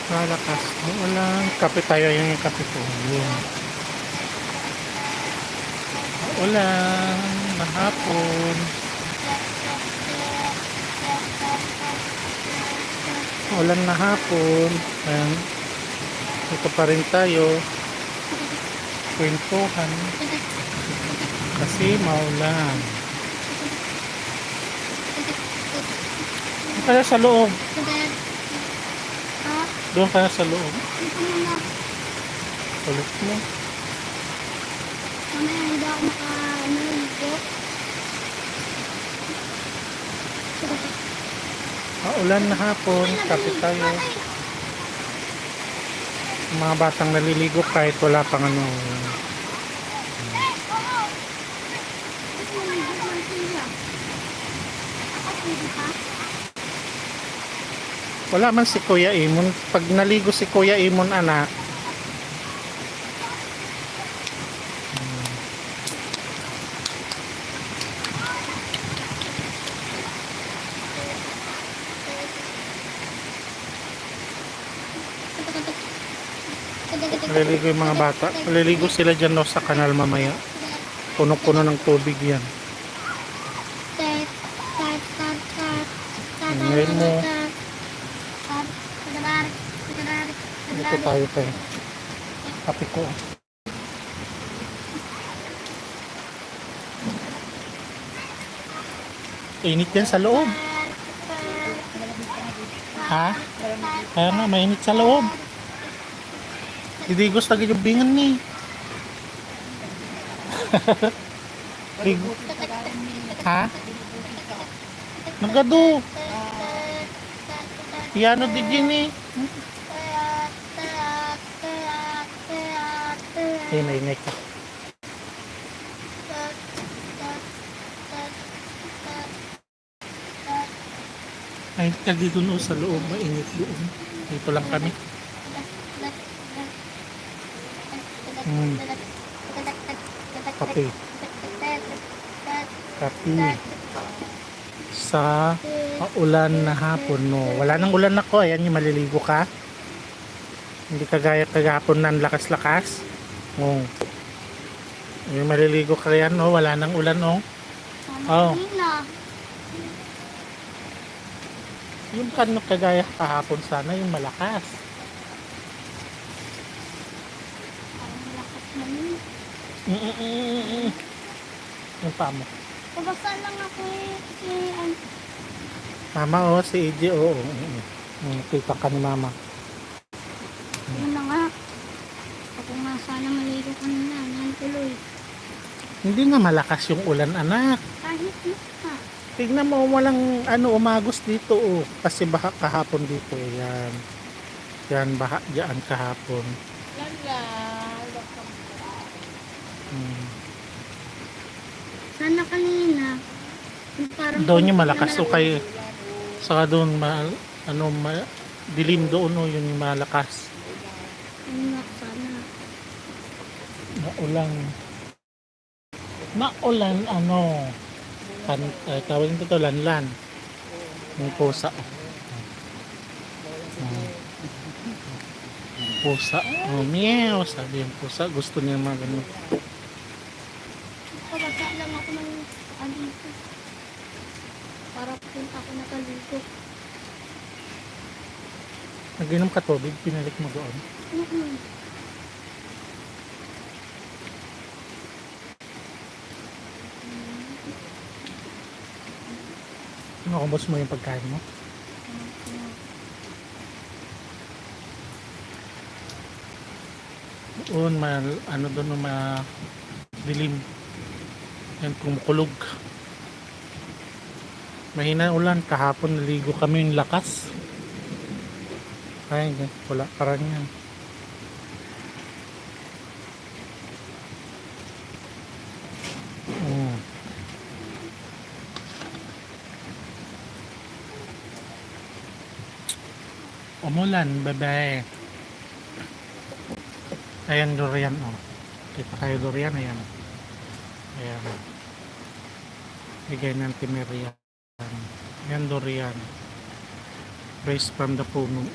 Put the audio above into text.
Malakas. Ulan. Kape tayo. Ayan yung kape ko. Yun. Ulan. Mahapon. Ulan na hapon. Ayan. Ito pa rin tayo. Kwentuhan. Kasi maulan. Doon kaya sa loob. Doon kaya sa loob. Ulit mo. Mamaya hindi ako maka-naligo. Ulan na hapon. Kape tayo. Mga batang naliligo kahit wala pang ano. Wala man si Kuya Imon. Pag naligo si Kuya Imon, anak, naliligo yung mga bata. Naliligo sila dyan no, sa kanal mamaya. Puno-puno ng tubig yan. Ngayon mo, dito tayo tayo. Kape ko. Init yan sa loob. Ha? Kaya nga, mainit sa loob. Hindi gusto yung bingan ni. Ha? Nagado. Piano di din eh. Ingay ka. Ay, kag dito no sa loob, mainit doon. Dito lang kami. Kape. Kape. Sa ulan na hapon, no. Wala nang ulan ako. Ayan yung maliligo ka. Hindi kagaya kagapon ng lakas-lakas. Oh. Yung maliligo ka yan, no. Wala nang ulan, no. Oh. Yung kano kagaya kahapon sana, yung malakas. Yung pa mo. Pabasa lang ako eh. Mama, oh, si EJ, oo. Kita ka ni mama. Yun na nga. Ako nga sana maligo ka na. Nantuloy. Hindi nga malakas yung ulan, anak. Kahit na. Tignan mo, walang umagos dito, oh. Kasi baha kahapon dito, yan. Yan, baha dyan kahapon. Sana kanina. Parang Doon yung malakas, o kay saka doon, dilim doon, oh, yung malakas. Sana. Maulan, tawag nito to, lanlan. Yung pusa. Pusa. Oh, meow. Sabi yung pusa. Gusto niya mga ganun. Pabasa lang ako ng alito. Para punta ako nakaligo. Nag-inom ka tubig, pinalik mo doon. Nakumbos mo yung pagkain mo? Doon, doon, dilim. Yan, kumukulog. Mahina ulan. Kahapon naligo kami yung lakas. Ay, wala parang yan. Umulan, bebe. Ayan, durian, oh. Kita kayo durian, ayan. Ayan. Bigay ng timerian. Ayan, durian. Raised from the puno.